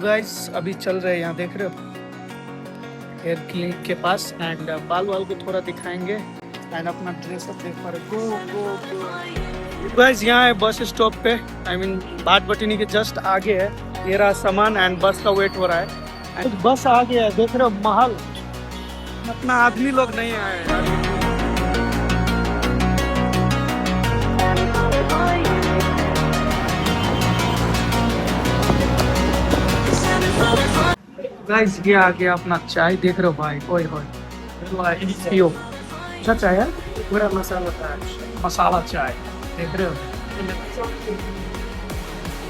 Guys अभी चल रहे हैं, यहाँ देख रहे हो हेयर क्लिनिक के पास एंड बाल वाल को थोड़ा दिखाएंगे एंड अपना ड्रेस अप देख पा रहे गो गो गो। गाइस यहाँ है बस स्टॉप पे, आई मीन बाट बटनी के जस्ट आगे है। ये रहा सामान एंड बस का वेट हो रहा है एंड बस आ गया है, देख रहे हो महल। अपना आदमी लोग नहीं आए यार। गाइस ये आ गया अपना चाय, देख रहे हो भाई, ओए होए पियो। अच्छा चाय है, पूरा मसाला चाय, मसाला चाय देख रहे हो।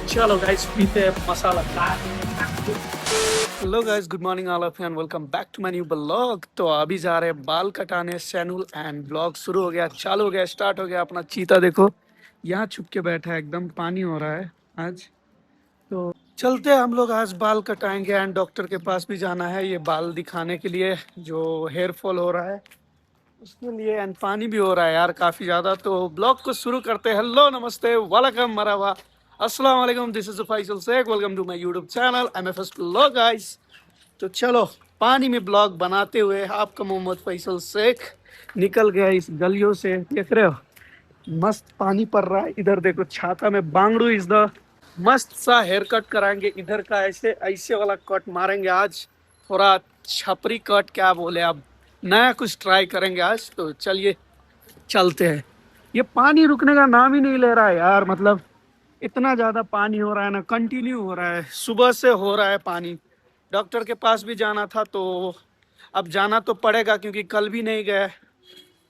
चलो गाइस पीते हैं मसाला चाय। Hello guys, good morning all of you and welcome back to my new blog. तो अभी जा रहे हैं बाल कटाने सैनुल एंड ब्लॉग शुरू हो गया, चालू हो गया, स्टार्ट हो गया। अपना चीता देखो यहाँ छुप के बैठा है, एकदम पानी हो रहा है आज। तो चलते हैं हम लोग, आज बाल कटाएंगे एंड डॉक्टर के पास भी जाना है ये बाल दिखाने के लिए जो हेयर फॉल हो रहा है उसके लिए, एंड पानी भी हो रहा है यार काफ़ी ज़्यादा। तो ब्लॉग को शुरू करते हैं। हेलो नमस्ते वेलकम मरावा अस्सलाम वालेकुम, this is Faisal Shaikh, welcome to my YouTube channel MFS blog guys. तो चलो पानी में ब्लॉग बनाते हुए आपका मोहम्मद फैसल शेख निकल गया इस गलियों से, देख रहे हो मस्त पानी पड़ रहा है। इधर देखो छाता में बांगड़ू इज द मस्त सा हेयर कट कराएंगे इधर का, ऐसे ऐसे वाला कट मारेंगे आज, थोड़ा छपरी कट क्या बोले, अब नया कुछ ट्राई करेंगे आज। तो चलिए चलते हैं। ये पानी रुकने का नाम ही नहीं ले रहा है यार, मतलब इतना ज्यादा पानी हो रहा है ना, कंटिन्यू हो रहा है, सुबह से हो रहा है पानी। डॉक्टर के पास भी जाना था तो अब जाना तो पड़ेगा क्योंकि कल भी नहीं गए,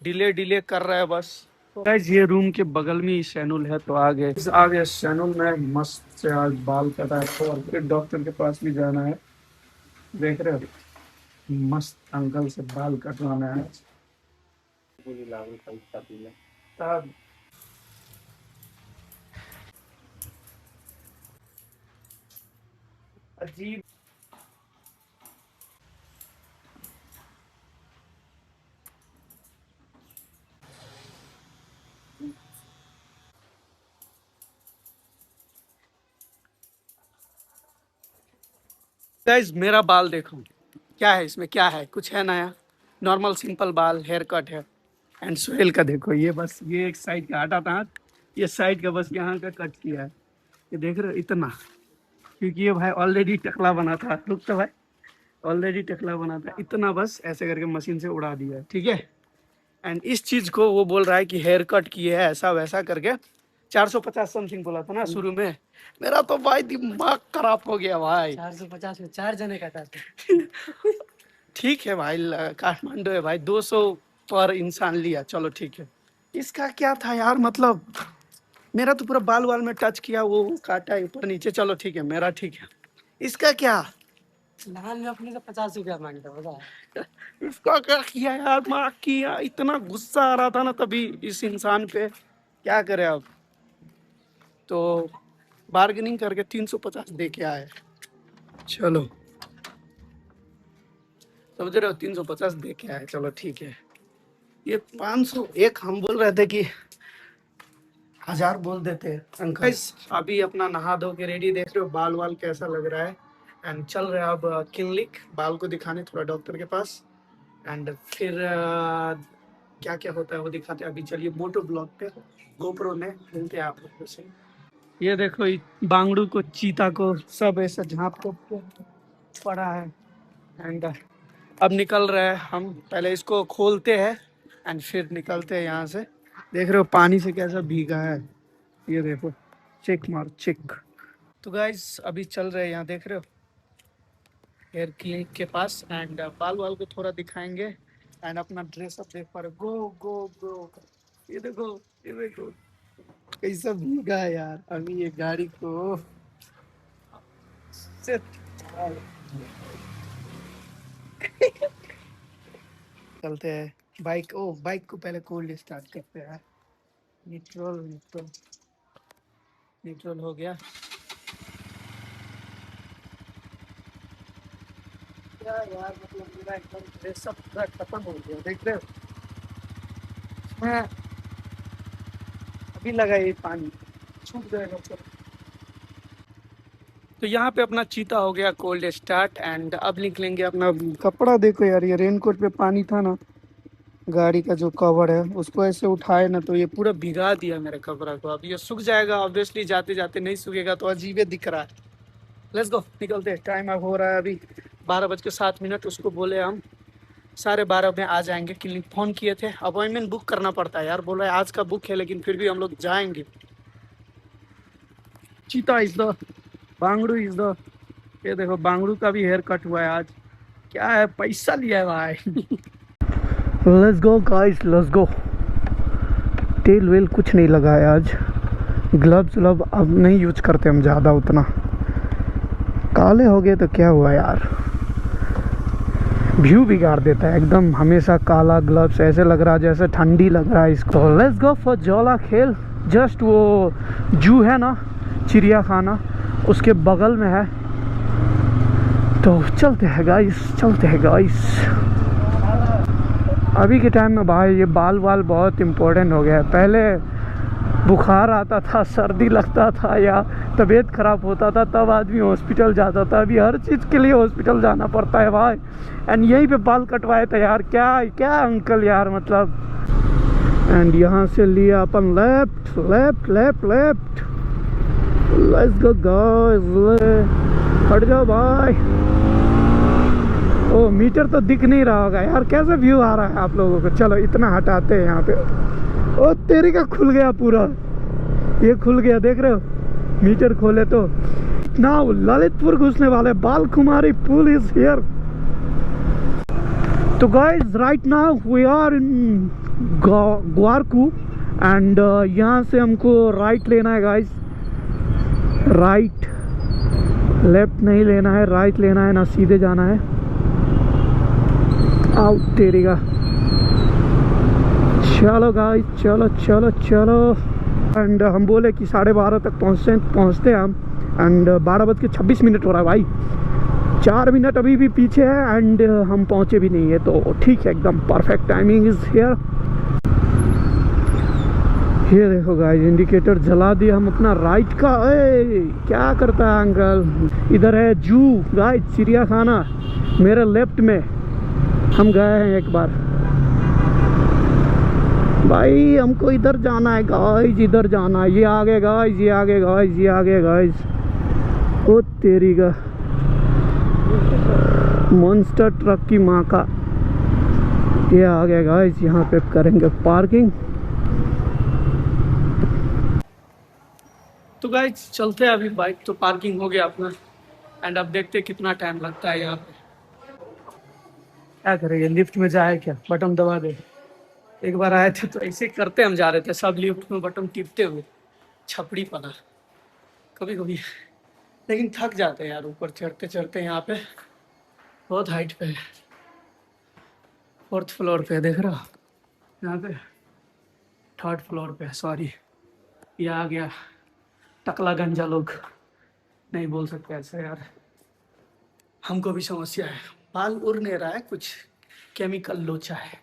डिले डिले कर रहा है बस। गाइस ये रूम के बगल में ही सैनुल है तो आ गए सैनुल में, मस्त से आज बाल कटा है तो और फिर डॉक्टर के पास भी जाना है। देख रहे हो मस्त अंकल से बाल कटवाना है तब। अजीब गाइस, मेरा बाल देखो क्या है, इसमें क्या है, कुछ है नया? नॉर्मल सिंपल बाल हेयर कट है। एंड सुहेल का देखो, ये बस ये एक साइड का हटा था, ये साइड का बस यहाँ का कट किया है। ये देख रहे हो इतना, क्योंकि ये भाई ऑलरेडी टकला बना था, रुक तो भाई, ऑलरेडी टकला बना था, इतना बस ऐसे करके मशीन से उड़ा दिया है, ठीक है। एंड इस चीज को वो बोल रहा है कि हेयर कट किए है ऐसा वैसा करके, 450 समथिंग बोला था ना शुरू में। मेरा तो भाई दिमाग खराब हो गया भाई। 450 में 4 जने काटा था। ठीक है भाई, काठमांडू है भाई, 200 पर इंसान लिया, चलो ठीक है। इसका क्या था यार, मतलब मेरा तो पूरा बाल वाल में टच किया, वो काटा ऊपर नीचे, चलो ठीक है मेरा ठीक है। इसका क्या, नहान में अपने से 50 रुपया मांगता बता। इसका क्या किया यार, माँ किया, इतना गुस्सा आ रहा था ना तभी इस इंसान पे, क्या करे अब। तो बार्गेनिंग करके 350 दे के आए, चलो समझ रहे हो, 350 दे के आए, चलो ठीक है। ये 500 एक हम बोल रहे थे कि 1000 बोल देते अंकल। अभी अपना नहा धो के रेडी, देख रहे हो बाल वाल कैसा लग रहा है। एंड चल रहे हैं अब क्लिनिक बाल को दिखाने, थोड़ा डॉक्टर के पास, एंड फिर क्या क्या होता है वो दिखाते हैं। अभी चलिए मोटो ब्लॉग पे गोप्रो में मिलते हैं आप लोगों से। ये देखो बांगड़ू को, चीता को सब ऐसा झाँप को पड़ा है। एंड अब निकल रहे हैं हम, पहले इसको खोलते हैं एंड फिर निकलते हैं यहाँ से। देख रहे हो पानी से कैसा भीगा है, ये देखो, चेक मार चेक। तो गाइस अभी चल रहे हैं यहाँ, देख रहे हो हेयर क्लिनिक के पास एंड बाल वाल को थोड़ा दिखाएंगे एंड अपना ड्रेस अप देख पा रहे हो, गो गो गो। ये देखो, ये देखो कैसा भीगा है यार। अभी ये गाड़ी को चलते हैं। बाइक, ओ बाइक को पहले कोल्ड स्टार्ट करते हैं। न्यूट्रल न्यूट्रल न्यूट्रल हो गया। क्या यार, मतलब मेरा एकदम ड्रेस अप पूरा खत्म हो गया, देख रहे हो। मैं अभी लगा ये पानी छूट जाएगा। तो यहाँ पे अपना चीता हो गया कोल्ड स्टार्ट एंड अब निकलेंगे अपना कपड़ा। देखो यार, ये रेनकोट पे पानी था ना, गाड़ी का जो कवर है उसको ऐसे उठाए ना तो ये पूरा भिगा दिया मेरे कपड़ा को। अब ये सूख जाएगा ऑब्वियसली, जाते जाते नहीं सूखेगा तो अजीबे दिख रहा है। लेट्स गो, निकलते हैं। टाइम अब हो रहा है अभी 12:07। उसको बोले हम 12:30 में आ जाएंगे। क्लिनिक फ़ोन किए थे, अपॉइंटमेंट बुक करना पड़ता है यार। बोला है आज का बुक है लेकिन फिर भी हम लोग जाएंगे। चीता इज द बांगड़ू इज द, ये देखो बांगड़ू का भी हेयर कट हुआ है आज। क्या है, पैसा लिया है भाई। Let's go guys, let's go. तेल वेल कुछ नहीं लगाया आज। ग्लव्स अब नहीं यूज करते हम ज़्यादा उतना। काले हो गए तो क्या हुआ यार, व्यू बिगाड़ देता है एकदम। हमेशा काला ग्लव्स, ऐसे लग रहा है जैसे ठंडी लग रहा है इसको। लेट्स गो फॉर जोला खेल। जस्ट वो जू है ना, चिड़िया खाना, उसके बगल में है। तो चलते हैं गाइस, चलते हैं गाइस। अभी के टाइम में भाई ये बाल बहुत इम्पोर्टेंट हो गया है। पहले बुखार आता था, सर्दी लगता था या तबीयत ख़राब होता था तब आदमी हॉस्पिटल जाता था। अभी हर चीज़ के लिए हॉस्पिटल जाना पड़ता है भाई। एंड यहीं पे बाल कटवाए थे यार, क्या अंकल यार, मतलब। एंड यहाँ से लिया अपन left left left left. Let's go guys, हट जाओ भाई। ओ मीटर तो दिख नहीं रहा होगा यार, कैसा व्यू आ रहा है आप लोगों को। चलो इतना हटाते हैं यहाँ पे। ओ तेरी का खुल गया पूरा, ये खुल गया, देख रहे हो। मीटर खोले तो नाउ ललितपुर घुसने वाले। बाल कुमारी पुल इज हियर। तो guys right now we are in Gwarko and यहाँ से हमको राइट लेना है गाइस। राइट, लेफ्ट नहीं लेना है, राइट लेना है ना, सीधे जाना है। आउट तेरी का। चलो गाइस, चलो चलो चलो। एंड हम बोले कि 12:30 तक पहुँचते हैं हम। एंड 12:26 हो रहा है भाई। 4 मिनट अभी भी पीछे है एंड हम पहुँचे भी नहीं है, तो ठीक है, एकदम परफेक्ट टाइमिंग इज हियर। ये देखो गाइस, इंडिकेटर जला दिया हम अपना राइट का। क्या करता है अंकल। इधर है जू गाइस, चिड़िया खाना। मेरे लेफ्ट में हम गए हैं एक बार भाई। हमको इधर जाना है गाइस, इधर जाना है। ये आगे गाइस, ये आगे गाइस, ये आगे गाइस। ओ तेरी का मॉन्स्टर ट्रक की माँ का। ये आगे गाइस, यहाँ पे करेंगे पार्किंग। तो गाइस चलते हैं अभी। बाइक तो पार्किंग हो गया अपना एंड अब देखते हैं कितना टाइम लगता है यहाँ पे। क्या करेंगे, लिफ्ट में जाए क्या, बटन दबा दे। एक बार आए थे तो ऐसे करते हम जा रहे थे सब, लिफ्ट में बटन टिपते हुए। छपड़ी पना कभी कभी, लेकिन थक जाते हैं यार ऊपर चढ़ते चढ़ते। यहाँ पे बहुत हाइट पे है, 4th फ्लोर पे, देख रहा यहाँ पे 3rd फ्लोर पे। सॉरी, ये आ गया टकला गंजा लोग, नहीं बोल सकते ऐसा यार। हमको भी समस्या है, बाल उड़ नहीं रहा है, कुछ केमिकल लोचा है।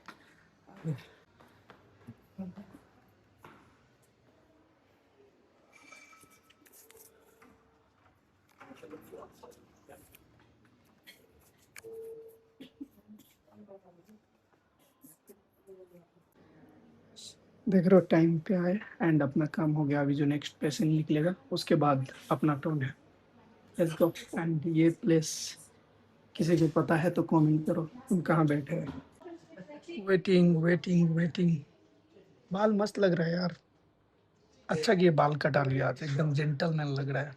देख रहे हो टाइम पे आए एंड अपना काम हो गया। अभी जो नेक्स्ट पेशेंट निकलेगा उसके बाद अपना टर्न है। Let's go. एंड ये प्लेस किसी को पता है तो कमेंट करो, तुम कहाँ बैठे हैं। Waiting waiting waiting. बाल मस्त लग रहा है यार, अच्छा कि ये बाल कटा लिया आज, एकदम जेंटलमैन लग रहा है।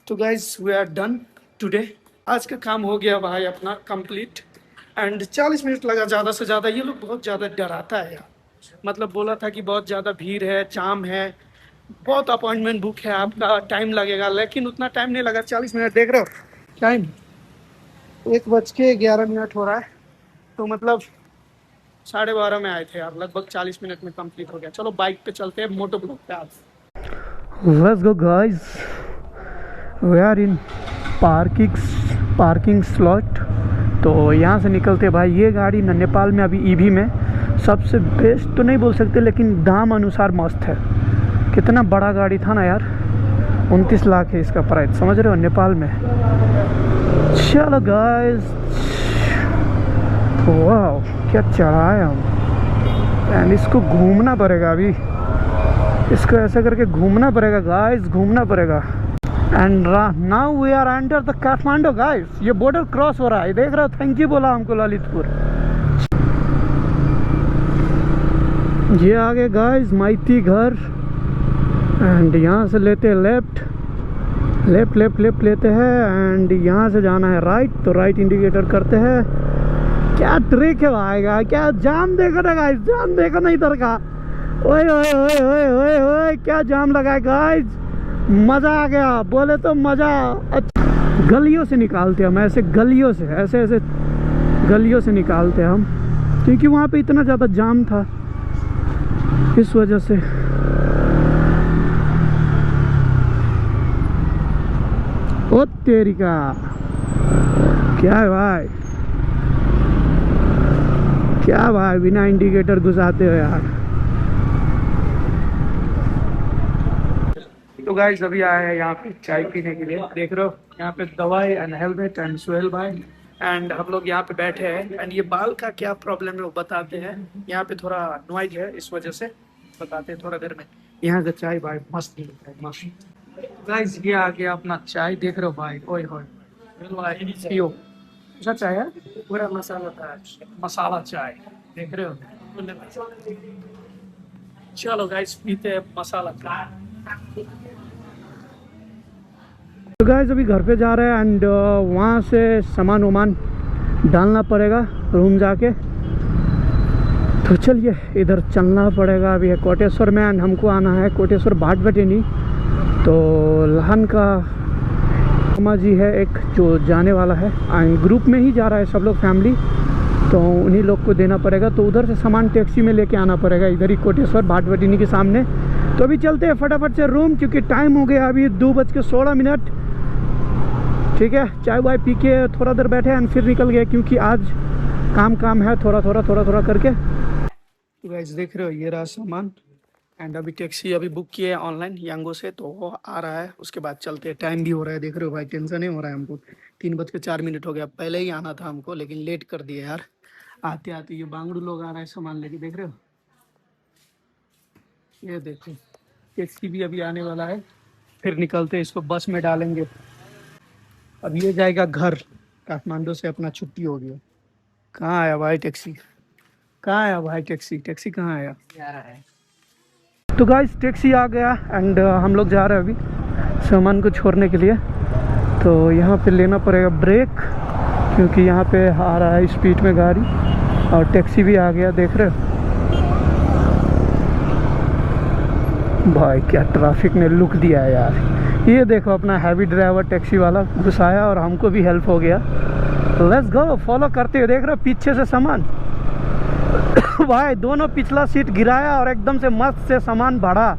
तो guys we are done today. आज का काम हो गया भाई अपना कंप्लीट एंड 40 मिनट लगा ज़्यादा से ज़्यादा। ये लोग बहुत ज़्यादा डराता है यार, मतलब बोला था कि बहुत ज़्यादा भीड़ है, जाम है, बहुत अपॉइंटमेंट बुक है, आपका टाइम लगेगा, लेकिन उतना टाइम नहीं लगा। 40 मिनट देख रहे हो टाइम, 1:11 हो रहा है, तो मतलब 12:30 में आए थे यार, लगभग 40 मिनट में कंप्लीट हो गया। चलो बाइक पे चलते हैं, मोटो ब्लॉक पे आज। Let's go guys, we are in parking slot. तो यहाँ से निकलते भाई। ये गाड़ी ना नेपाल में अभी ईवी में सबसे बेस्ट तो नहीं बोल सकते, लेकिन दाम अनुसार मस्त है। कितना बड़ा गाड़ी था ना यार, 29 लाख है इसका प्राइस, समझ रहे हो, नेपाल में। चलो गाइस, वाह क्या चढ़ा है हम। एंड इसको घूमना पड़ेगा अभी, इसको ऐसे करके घूमना पड़ेगा गाइस, घूमना पड़ेगा। And now we are enter the Kathmandu guys. ये बॉर्डर क्रॉस हो रहा है, देख रहे हो, थैंक यू बोला हमको ललितपुर। ये आ गए गाइस माइती घर। एंड यहाँ से लेते हैं लेफ्ट लेफ्ट लेफ्ट लेफ्ट लेते हैं, एंड यहाँ से जाना है राइट, तो राइट इंडिकेटर करते हैं। क्या ट्रिक है भाई का, क्या जाम देखो ना गाइस, जाम देखो ना इधर का। ओए ओए ओए ओए ओए ओए क्या जाम लगा है गाइस, मजा आ गया, बोले तो मजा। अच्छा गलियों से निकालते हम, ऐसे गलियों से, ऐसे ऐसे गलियों से निकालते हम, क्योंकि वहाँ पे इतना ज़्यादा जाम था, इस वजह से। ओ तेरी का, क्या है भाई, क्या भाई बिना इंडिकेटर घुसाते हो यार। तो गाइस अभी आए हैं यहाँ पे चाय पीने के लिए, देख रहे हो यहाँ पे दवाई एंड हेलमेट एंड सुहेल भाई एंड हम लोग यहाँ पे बैठे हैं। एंड ये बाल का क्या प्रॉब्लम है वो बताते हैं, यहाँ पे थोड़ा नॉइज है इस वजह से, बताते हैं थोड़ा देर में। यहाँ का चाय भाई मस्त मिलता है, मस्त। गाइस ये आ गया अपना चाय, देख रहे हो भाई, ओए होए पियो। अच्छा चाय है, पूरा मसाला था, मसाला चाय, देख रहे हो। चलो गाइस पीते हैं मसाला चाय। तो गाइस अभी घर पे जा रहे हैं एंड वहाँ से सामान वामान डालना पड़ेगा रूम जाके। तो चलिए इधर चलना पड़ेगा, अभी है कोटेश्वर में एंड हमको आना है कोटेश्वर भाटभटिनी। तो लहन का मामा जी है एक जो जाने वाला है, एंड ग्रुप में ही जा रहा है सब लोग, फैमिली, तो उन्हीं लोग को देना पड़ेगा। तो उधर से सामान टैक्सी में लेके आना पड़ेगा, इधर ही कोटेश्वर भाटभटिनी के सामने। तो अभी चलते हैं फटाफट से रूम, क्योंकि टाइम हो गया अभी 2:16। ठीक है, चाय वाय पी के थोड़ा देर बैठे एंड फिर निकल गए, क्योंकि आज काम है थोड़ा थोड़ा करके। तो गाइस देख रहे हो ये रहा सामान, एंड अभी टैक्सी अभी बुक किए ऑनलाइन यांगो से, तो वो आ रहा है, उसके बाद चलते हैं। टाइम भी हो रहा है, देख रहे हो भाई, टेंशन ही हो रहा है हमको। 3:04 हो गया, पहले ही आना था हमको, लेकिन लेट कर दिया यार। आते आते ये बांगड़ू लोग आ रहा है सामान लेके, देख रहे हो, ये देखो टैक्सी भी अभी आने वाला है, फिर निकलते हैं, इसको बस में डालेंगे। अब ये जाएगा घर, काठमांडू से अपना छुट्टी हो गया। कहाँ आया भाई टैक्सी, कहाँ आया भाई टैक्सी, टैक्सी कहाँ आया। तो गाइस टैक्सी आ गया एंड हम लोग जा रहे हैं अभी सामान को छोड़ने के लिए। तो यहाँ पे लेना पड़ेगा ब्रेक, क्योंकि यहाँ पे आ रहा है स्पीड में गाड़ी, और टैक्सी भी आ गया, देख रहे हो भाई क्या ट्रैफिक ने लुक दिया है यार। ये देखो अपना हैवी ड्राइवर टैक्सी वाला घुसाया और हमको भी हेल्प हो गया। लेट्स गो, फॉलो करते हुए, देख रहे हो पीछे से सामान भाई दोनों पिछला सीट गिराया और एकदम से मस्त से सामान बढ़ा।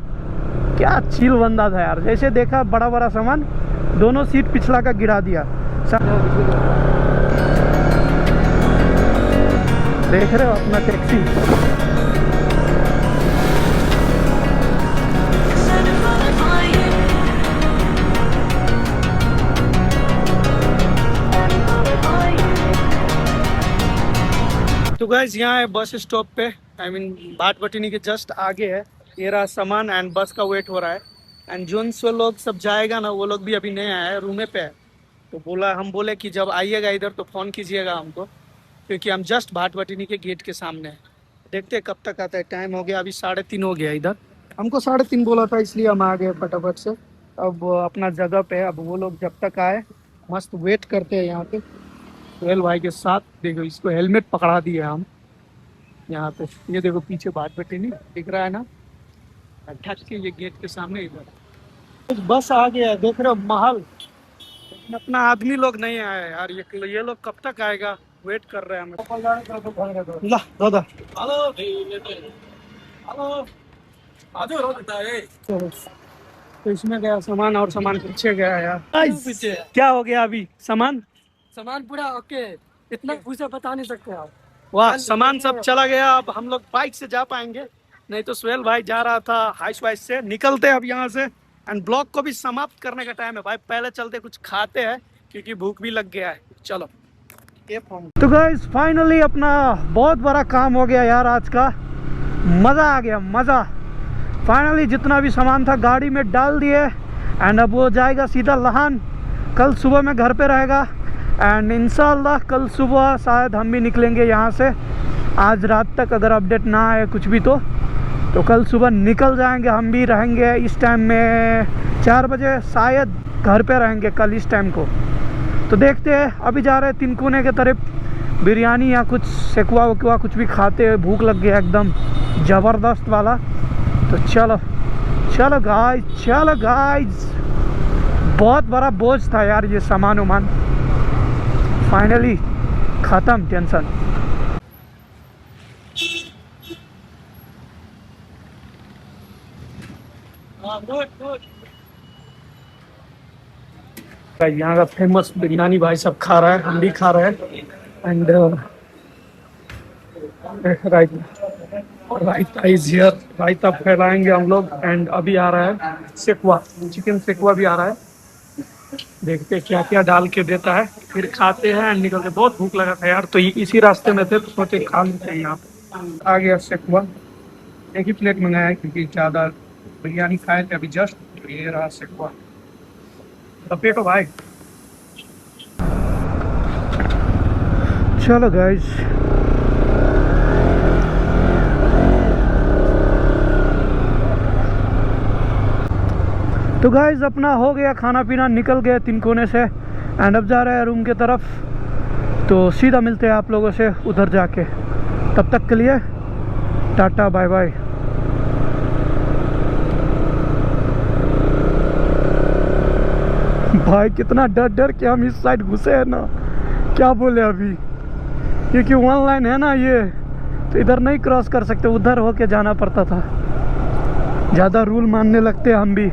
क्या चिल बंदा था यार, जैसे देखा बड़ा बड़ा सामान, दोनों सीट पिछला का गिरा दिया। देख रहे हो अपना टैक्सी। तो गाइस यहाँ है बस स्टॉप पे, आई मीन भाटभटिनी के जस्ट आगे है। ये रहा सामान एंड बस का वेट हो रहा है। एंड जोन से लोग सब जाएगा ना, वो लोग भी अभी नहीं आया है, रूमे पे है। तो हम बोले कि जब आइएगा इधर तो फ़ोन कीजिएगा हमको, क्योंकि हम जस्ट भाटभटिनी के गेट के सामने हैं। देखते हैं कब तक आता है, टाइम हो गया अभी 3:30 हो गया। इधर हमको 3:30 बोला था, इसलिए हम आ गए फटाफट से अब अपना जगह पे। अब वो लोग जब तक आए मस्त वेट करते हैं यहाँ पे सुहेल भाई के साथ। देखो इसको हेलमेट पकड़ा दिए हम यहाँ पे, ये देखो पीछे भाटभटिनी दिख रहा है ना, ढक के ये गेट के सामने इधर बस आ गया, देख रहे हो महल। लेकिन अपना आदमी लोग नहीं आया यार, ये लोग कब तक आएगा, वेट कर रहे हैं हमें। ला दादा तो इसमें गया सामान और सामान पीछे गया यार। क्या हो गया अभी, सामान पूरा ओके, इतना कुछ बता नहीं सकते आप। वाह सामान सब चला गया। अब हम लोग बाइक से जा पाएंगे, नहीं तो सुहेल भाई जा रहा था हाइस वाइस से। निकलते अब यहाँ से एंड ब्लॉग को भी समाप्त करने का टाइम है भाई। पहले चलते कुछ खाते हैं क्योंकि भूख भी लग गया है। चलो। तो गाइस फाइनली अपना बहुत बड़ा काम हो गया यार आज का। मज़ा आ गया, मज़ा। फाइनली जितना भी सामान था गाड़ी में डाल दिए एंड अब वो जाएगा सीधा लहान। कल सुबह में घर पे रहेगा एंड इंशाल्लाह कल सुबह शायद हम भी निकलेंगे यहाँ से। आज रात तक अगर अपडेट ना आए कुछ भी तो कल सुबह निकल जाएंगे। हम भी रहेंगे इस टाइम में 4 बजे शायद घर पे रहेंगे कल इस टाइम को। तो देखते हैं, अभी जा रहे हैं तिनकोने के तरफ। बिरयानी या कुछ सेकवा वकवा कुछ भी खाते हैं, भूख लग गया एकदम ज़बरदस्त वाला। तो चलो चलो गाइस, चलो गाइस। बहुत बड़ा बोझ था यार ये सामान वामान, फाइनली ख़त्म टेंशन। यहाँ का फेमस बिरयानी भाई सब खा रहा है, हम भी खा रहे हैं। एंड रायता इज हियर, रायता फैलाएंगे हम लोग। एंड अभी आ रहा है सेकवा, चिकन सेकवा भी आ रहा है। देखते हैं क्या क्या डाल के देता है, फिर खाते हैं एंड निकलते। बहुत भूख लगा था यार, तो इसी रास्ते में थे तो सोचे खा लेते हैं। यहाँ पे आ गया सेकवा, एक ही प्लेट मंगाया है क्योंकि ज़्यादा बिरयानी खाए थे अभी जस्ट। तो ये रहा सेकवा, लपेटो भाई। चलो गाइस, तो गाइस अपना हो गया खाना पीना, निकल गए तिनकोने से एंड अब जा रहे हैं रूम के तरफ। तो सीधा मिलते हैं आप लोगों से उधर जाके। तब तक के लिए टाटा बाय बाय। भाई कितना डर डर के हम इस साइड घुसे हैं ना, क्या बोले अभी, क्योंकि 1 लाइन है ना ये, तो इधर नहीं क्रॉस कर सकते, उधर होके जाना पड़ता था। ज़्यादा रूल मानने लगते हैं हम भी।